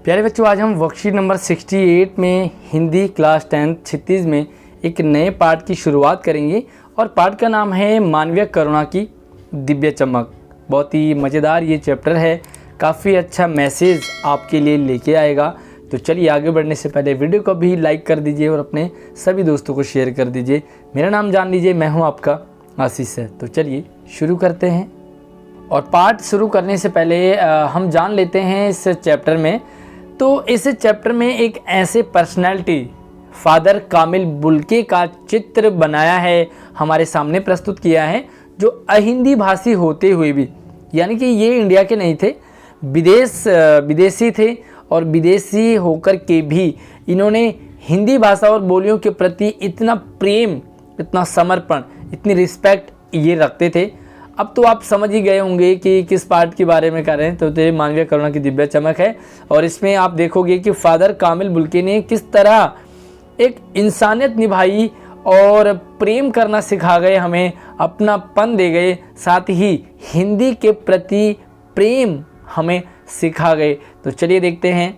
प्यारे बच्चों, आज हम वर्कशीट नंबर 68 में हिंदी क्लास 10 क्षितिज में एक नए पाठ की शुरुआत करेंगे और पाठ का नाम है मानवीय करुणा की दिव्य चमक। बहुत ही मज़ेदार ये चैप्टर है, काफ़ी अच्छा मैसेज आपके लिए लेके आएगा। तो चलिए आगे बढ़ने से पहले वीडियो को भी लाइक कर दीजिए और अपने सभी दोस्तों को शेयर कर दीजिए। मेरा नाम जान लीजिए, मैं हूँ आपका आशीष है। तो चलिए शुरू करते हैं। और पाठ शुरू करने से पहले हम जान लेते हैं इस चैप्टर में। तो इस चैप्टर में एक ऐसे पर्सनालिटी फादर कामिल बुल्के का चित्र बनाया है, हमारे सामने प्रस्तुत किया है, जो अहिंदी भाषी होते हुए भी, यानी कि ये इंडिया के नहीं थे, विदेशी थे और विदेशी होकर के भी इन्होंने हिंदी भाषा और बोलियों के प्रति इतना प्रेम, इतना समर्पण, इतनी रिस्पेक्ट ये रखते थे। अब तो आप समझ ही गए होंगे कि किस पार्ट के बारे में कर रहे हैं। तो ये मानवीय करुणा की दिव्य चमक है और इसमें आप देखोगे कि फादर कामिल बुल्के ने किस तरह एक इंसानियत निभाई और प्रेम करना सिखा गए, हमें अपनापन दे गए, साथ ही हिंदी के प्रति प्रेम हमें सिखा गए। तो चलिए देखते हैं।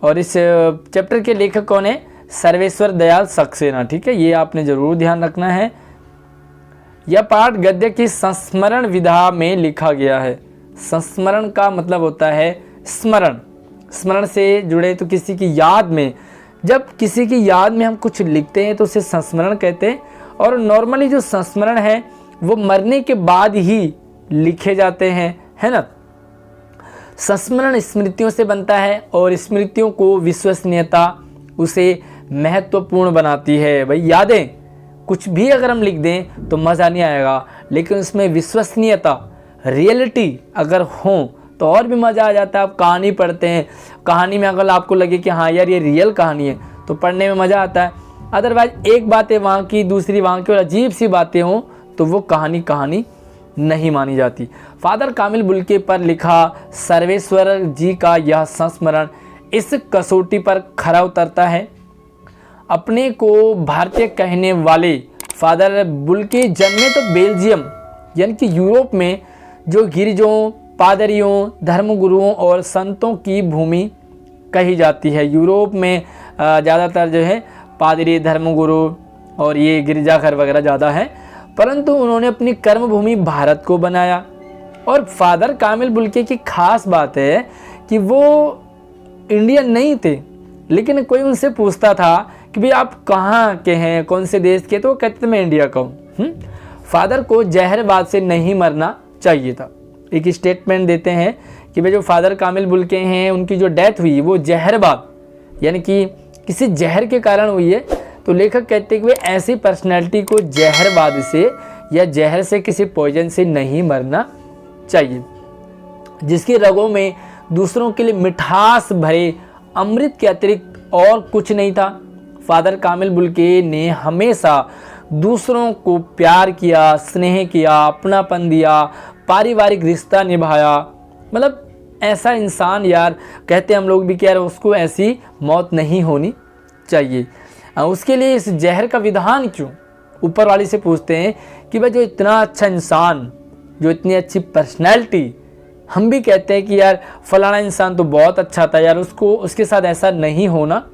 और इस चैप्टर के लेखक कौन है? सर्वेश्वर दयाल सक्सेना। ठीक है, ये आपने ज़रूर ध्यान रखना है। यह पाठ गद्य की संस्मरण विधा में लिखा गया है। संस्मरण का मतलब होता है स्मरण, स्मरण से जुड़े, तो किसी की याद में, जब किसी की याद में हम कुछ लिखते हैं तो उसे संस्मरण कहते हैं। और नॉर्मली जो संस्मरण है वो मरने के बाद ही लिखे जाते हैं, है ना। संस्मरण स्मृतियों से बनता है और स्मृतियों को विश्वसनीयता उसे महत्वपूर्ण बनाती है। भाई यादें कुछ भी अगर हम लिख दें तो मज़ा नहीं आएगा, लेकिन उसमें विश्वसनीयता, रियलिटी अगर हो तो और भी मज़ा आ जाता है। आप कहानी पढ़ते हैं, कहानी में अगर आपको लगे कि हाँ यार ये रियल कहानी है तो पढ़ने में मज़ा आता है। अदरवाइज एक बात है वहाँ की, दूसरी वहाँ की, और अजीब सी बातें हों तो वो कहानी नहीं मानी जाती। फादर कामिल बुल्के पर लिखा सर्वेश्वर जी का यह संस्मरण इस कसौटी पर खरा उतरता है। अपने को भारतीय कहने वाले फादर बुल्के जन्मे तो बेल्जियम यानी कि यूरोप में, जो गिरजों, पादरियों, धर्मगुरुओं और संतों की भूमि कही जाती है। यूरोप में ज़्यादातर जो है पादरी, धर्मगुरु और ये गिरजाघर वगैरह ज़्यादा है, परंतु उन्होंने अपनी कर्मभूमि भारत को बनाया। और फादर कामिल बुल्के की खास बात है कि वो इंडियन नहीं थे, लेकिन कोई उनसे पूछता था कि भाई आप कहाँ के हैं, कौन से देश के, तो वो कहते मैं इंडिया का हूँ। फादर को जहरबाद से नहीं मरना चाहिए था। एक स्टेटमेंट देते हैं कि भाई जो फादर कामिल बुल्के हैं उनकी जो डेथ हुई वो जहरबाद यानी कि किसी जहर के कारण हुई है। तो लेखक कहते हैं कि भाई ऐसी पर्सनैलिटी को जहरबाद से या जहर से, किसी पॉइजन से नहीं मरना चाहिए, जिसकी रगों में दूसरों के लिए मिठास भरे अमृत के अतिरिक्त और कुछ नहीं था। फादर कामिल बुल्के ने हमेशा दूसरों को प्यार किया, स्नेह किया, अपनापन दिया, पारिवारिक रिश्ता निभाया। मतलब ऐसा इंसान यार, कहते हैं हम लोग भी कि यार उसको ऐसी मौत नहीं होनी चाहिए। उसके लिए इस जहर का विधान क्यों? ऊपर वाली से पूछते हैं कि भाई जो इतना अच्छा इंसान, जो इतनी अच्छी पर्सनैलिटी, हम भी कहते हैं कि यार फलाना इंसान तो बहुत अच्छा था यार, उसको उसके साथ ऐसा नहीं होना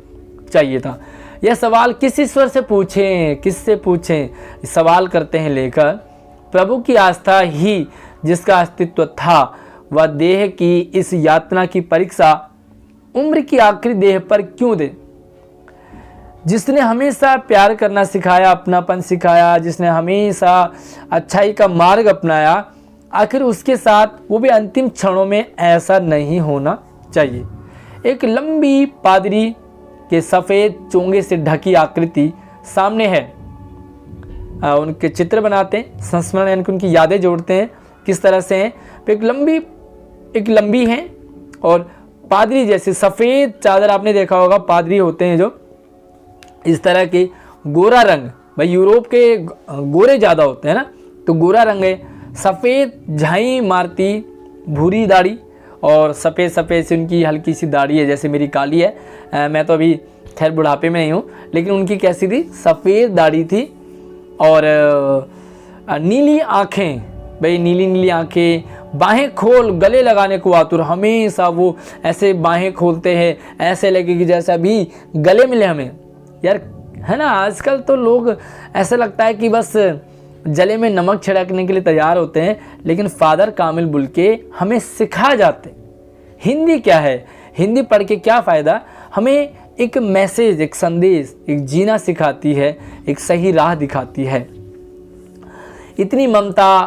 चाहिए था। यह सवाल किस ईश्वर से पूछें, किससे पूछें? सवाल करते हैं लेखक, प्रभु की आस्था ही जिसका अस्तित्व था, वह देह की इस यातना की परीक्षा उम्र की आखिरी देह पर क्यों दे? जिसने हमेशा प्यार करना सिखाया, अपनापन सिखाया, जिसने हमेशा अच्छाई का मार्ग अपनाया, आखिर उसके साथ वो भी अंतिम क्षणों में ऐसा नहीं होना चाहिए। एक लंबी पादरी के सफ़ेद चोंगे से ढकी आकृति सामने है। उनके चित्र बनाते हैं, संस्मरण यानी कि उनकी यादें जोड़ते हैं, किस तरह से हैं। तो एक लंबी है और पादरी जैसे सफ़ेद चादर, आपने देखा होगा पादरी होते हैं जो इस तरह के, गोरा रंग, भाई यूरोप के गोरे ज़्यादा होते हैं ना, तो गोरा रंग है, सफ़ेद झाई मारती भूरी दाढ़ी और सफ़ेद से उनकी हल्की सी दाढ़ी है, जैसे मेरी काली है। मैं तो अभी खैर बुढ़ापे में नहीं हूँ, लेकिन उनकी कैसी थी? सफ़ेद दाढ़ी थी और नीली आँखें, भाई नीली आँखें, बाहें खोल गले लगाने को आतुर, हमेशा वो ऐसे बाहें खोलते हैं, ऐसे लगे कि जैसा भी गले मिले हमें यार, है ना। आजकल तो लोग ऐसा लगता है कि बस जले में नमक छिड़कने के लिए तैयार होते हैं, लेकिन फादर कामिल बुल्के हमें सिखा जाते हिंदी क्या है, हिंदी पढ़ के क्या फ़ायदा, हमें एक मैसेज, एक संदेश, एक जीना सिखाती है, एक सही राह दिखाती है। इतनी ममता,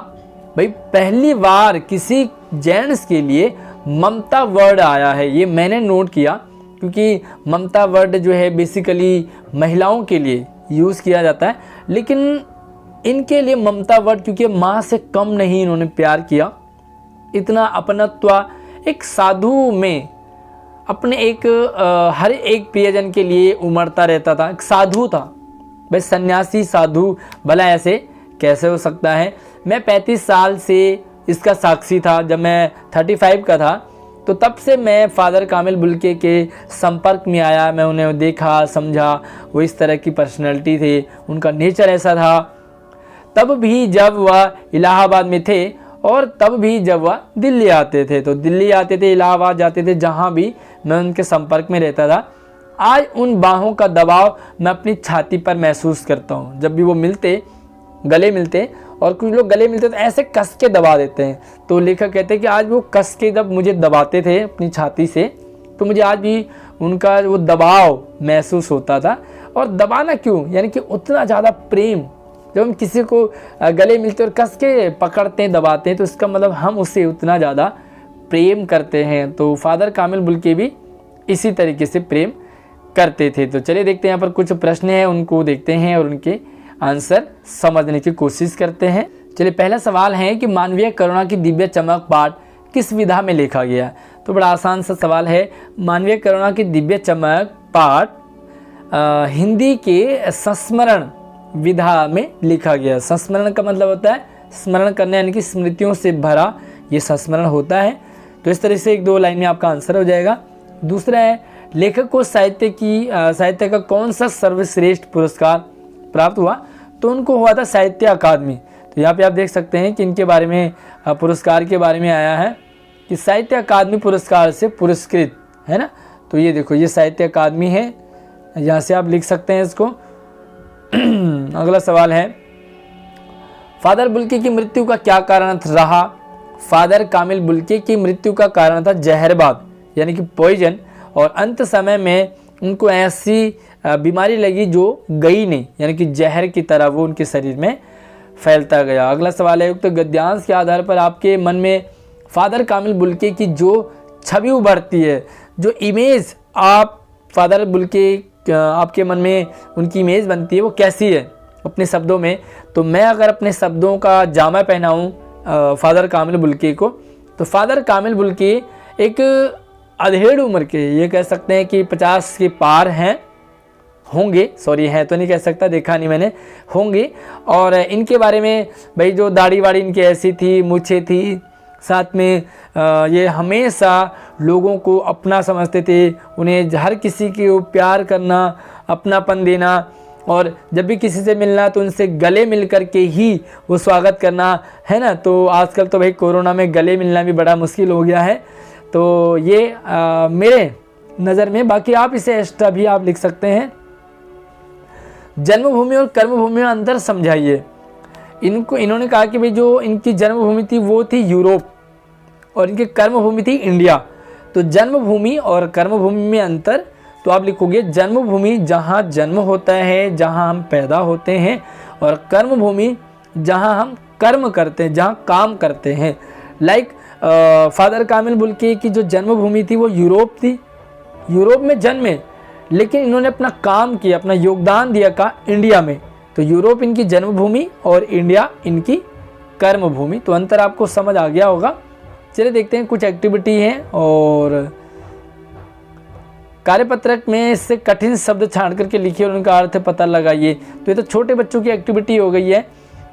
भाई पहली बार किसी जेंट्स के लिए ममता वर्ड आया है, ये मैंने नोट किया, क्योंकि ममता वर्ड जो है बेसिकली महिलाओं के लिए यूज़ किया जाता है, लेकिन इनके लिए ममता वर्ड, क्योंकि माँ से कम नहीं इन्होंने प्यार किया, इतना अपनत्व, एक साधु में अपने एक हर एक प्रियजन के लिए उमड़ता रहता था, एक साधु था भाई, सन्यासी साधु, भला ऐसे कैसे हो सकता है। मैं 35 साल से इसका साक्षी था, जब मैं 35 का था तो तब से मैं फादर कामिल बुल्के के संपर्क में आया, मैं उन्हें देखा, समझा, वो इस तरह की पर्सनैलिटी थे, उनका नेचर ऐसा था। तब भी जब वह इलाहाबाद में थे और तब भी जब वह दिल्ली आते थे, तो दिल्ली आते थे, इलाहाबाद जाते थे, जहाँ भी मैं उनके संपर्क में रहता था। आज उन बाहों का दबाव मैं अपनी छाती पर महसूस करता हूँ। जब भी वो मिलते, गले मिलते, और कुछ लोग गले मिलते तो ऐसे कस के दबा देते हैं, तो लेखक कहते हैं कि आज वो कस के जब मुझे दबाते थे अपनी छाती से, तो मुझे आज भी उनका वो दबाव महसूस होता था। और दबाना क्यों, यानी कि उतना ज़्यादा प्रेम, जब हम किसी को गले मिलते और कस के पकड़ते हैं, दबाते हैं, तो इसका मतलब हम उससे उतना ज़्यादा प्रेम करते हैं। तो फादर कामिल बुल्के भी इसी तरीके से प्रेम करते थे। तो चलिए देखते हैं, यहाँ पर कुछ प्रश्न हैं, उनको देखते हैं और उनके आंसर समझने की कोशिश करते हैं। चलिए, पहला सवाल है कि मानवीय करुणा की दिव्य चमक पाठ किस विधा में लिखा गया। तो बड़ा आसान सा सवाल है। मानवीय करुणा की दिव्य चमक पाठ हिंदी के संस्मरण विधा में लिखा गया। संस्मरण का मतलब होता है स्मरण करने, यानी कि स्मृतियों से भरा ये संस्मरण होता है। तो इस तरह से 1-2 लाइन में आपका आंसर हो जाएगा। दूसरा है, लेखक को साहित्य का कौन सा सर्वश्रेष्ठ पुरस्कार प्राप्त हुआ। तो उनको हुआ था साहित्य अकादमी। तो यहाँ पे आप देख सकते हैं कि इनके बारे में, पुरस्कार के बारे में आया है कि साहित्य अकादमी पुरस्कार से पुरस्कृत, है ना। तो ये देखो, ये साहित्य अकादमी है, यहाँ से आप लिख सकते हैं इसको। अगला सवाल है, फादर बुल्के की मृत्यु का क्या कारण रहा। फादर कामिल बुल्के की मृत्यु का कारण था जहरबाद, यानी कि पॉइजन, और अंत समय में उनको ऐसी बीमारी लगी जो गई नहीं, यानी कि जहर की तरह वो उनके शरीर में फैलता गया। अगला सवाल है, उक्त गद्यांश के आधार पर आपके मन में फादर कामिल बुल्के की जो छवि उभरती है, जो इमेज आप फादर बुल्के आपके मन में उनकी इमेज बनती है, वो कैसी है अपने शब्दों में। तो मैं अगर अपने शब्दों का जामा पहनाऊँ फादर कामिल बुल्के को, तो फादर कामिल बुल्के एक अधेड़ उम्र के, ये कह सकते हैं कि 50 के पार हैं, होंगे, सॉरी हैं तो नहीं कह सकता, देखा नहीं मैंने, होंगे। और इनके बारे में भाई जो दाढ़ी वाड़ी इनकी ऐसी थी, मूछें थी, साथ में ये हमेशा लोगों को अपना समझते थे, उन्हें हर किसी को प्यार करना, अपनापन देना, और जब भी किसी से मिलना तो उनसे गले मिल कर के ही वो स्वागत करना, है ना। तो आजकल तो भाई कोरोना में गले मिलना भी बड़ा मुश्किल हो गया है। तो ये मेरे नज़र में, बाकी आप इसे एक्स्ट्रा भी आप लिख सकते हैं। जन्मभूमि और कर्मभूमि में अंतर समझाइए। इन्होंने कहा कि भाई जो इनकी जन्मभूमि थी वो थी यूरोप और इनकी कर्मभूमि थी इंडिया। तो जन्मभूमि और कर्मभूमि में अंतर, तो आप लिखोगे जन्मभूमि जहाँ जन्म होता है, जहाँ हम पैदा होते हैं, और कर्मभूमि जहाँ हम कर्म करते हैं, जहाँ काम करते हैं। लाइक फादर कामिल बुल्के की जो जन्मभूमि थी वो यूरोप थी, यूरोप में जन्मे, लेकिन इन्होंने अपना काम किया, अपना योगदान दिया का इंडिया में। तो यूरोप इनकी जन्मभूमि और इंडिया इनकी कर्मभूमि। तो अंतर आपको समझ आ गया होगा। चलिए देखते हैं, कुछ एक्टिविटी है और कार्यपत्रक में इससे कठिन शब्द छांट करके लिखिए और उनका अर्थ पता लगाइए। तो ये तो छोटे बच्चों की एक्टिविटी हो गई है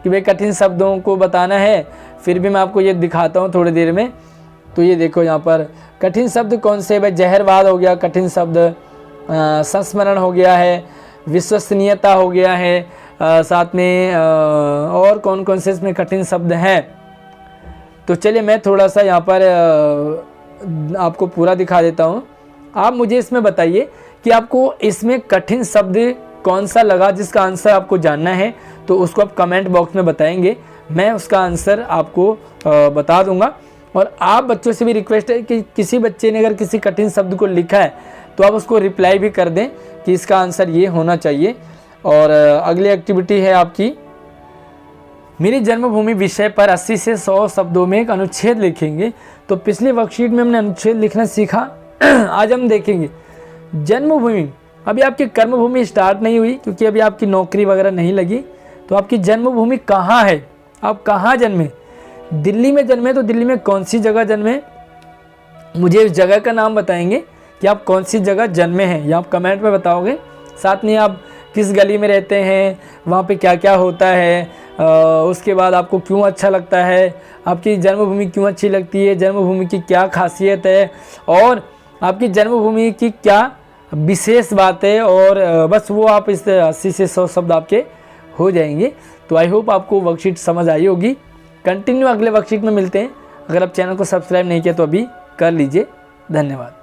कि भाई कठिन शब्दों को बताना है, फिर भी मैं आपको ये दिखाता हूँ थोड़ी देर में। तो ये देखो यहाँ पर कठिन शब्द कौन से, भाई जहरवाद हो गया कठिन शब्द, संस्मरण हो गया है, विश्वसनीयता हो गया है, साथ में और कौन कौन से इसमें कठिन शब्द हैं। तो चलिए मैं थोड़ा सा यहाँ पर आपको पूरा दिखा देता हूँ। आप मुझे इसमें बताइए कि आपको इसमें कठिन शब्द कौन सा लगा, जिसका आंसर आपको जानना है तो उसको आप कमेंट बॉक्स में बताएंगे, मैं उसका आंसर आपको बता दूंगा। और आप बच्चों से भी रिक्वेस्ट है कि किसी बच्चे ने अगर किसी कठिन शब्द को लिखा है तो आप उसको रिप्लाई भी कर दें कि इसका आंसर ये होना चाहिए। और अगली एक्टिविटी है आपकी, मेरी जन्मभूमि विषय पर 80 से 100 शब्दों में एक अनुच्छेद लिखेंगे। तो पिछले वर्कशीट में हमने अनुच्छेद लिखना सीखा, आज हम देखेंगे जन्मभूमि। अभी आपकी कर्मभूमि स्टार्ट नहीं हुई क्योंकि अभी आपकी नौकरी वगैरह नहीं लगी, तो आपकी जन्मभूमि कहाँ है, आप कहाँ जन्मे। दिल्ली में जन्मे तो दिल्ली में कौन सी जगह जन्मे, मुझे उस जगह का नाम बताएंगे कि आप कौन सी जगह जन्मे हैं, या आप कमेंट में बताओगे। साथ में आप किस गली में रहते हैं, वहाँ पे क्या क्या होता है, उसके बाद आपको क्यों अच्छा लगता है, आपकी जन्मभूमि क्यों अच्छी लगती है, जन्मभूमि की क्या खासियत है, और आपकी जन्मभूमि की क्या विशेष बात है। और बस वो आप इस 80 से 100 शब्द आपके हो जाएंगे। तो आई होप आपको वर्कशीट समझ आई होगी। कंटिन्यू अगले वर्कशीट में मिलते हैं। अगर आप चैनल को सब्सक्राइब नहीं किया तो अभी कर लीजिए। धन्यवाद।